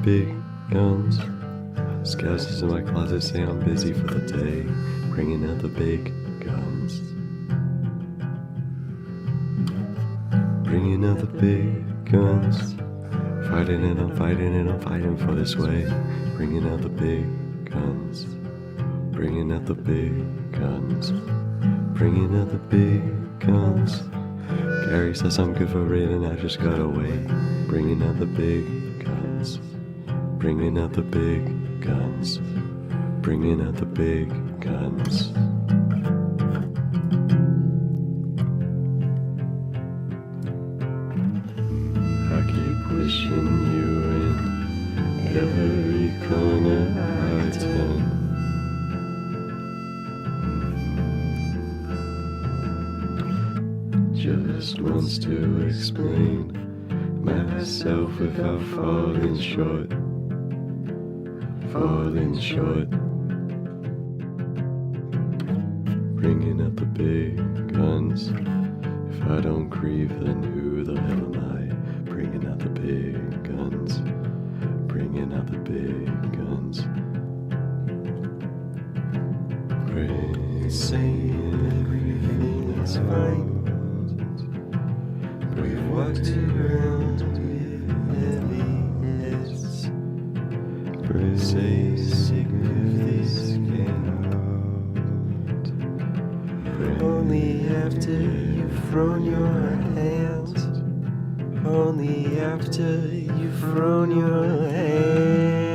big guns. Skeletons in my closet say I'm busy for the day, bringing out the big guns. Bringing out the big guns. Fighting and I'm fighting and I'm fighting for this way, bringing out the big guns. Bringing out the big guns. Bringing out the big guns. Gary says I'm good for it and I just got away, bringing out the big guns. Bringing out the big guns. Bringing out the big guns. I keep wishing you in every corner I turn. Just wants to explain myself without falling short. Falling short. Bringing out the big guns. If I don't grieve, then who the hell am I? Bringing out the big guns. Bringing out the big guns. Saying everything is fine. We've walked around with heaviness. Say sick of this cannot. Only after you've thrown your hands. Only after you've thrown your hands.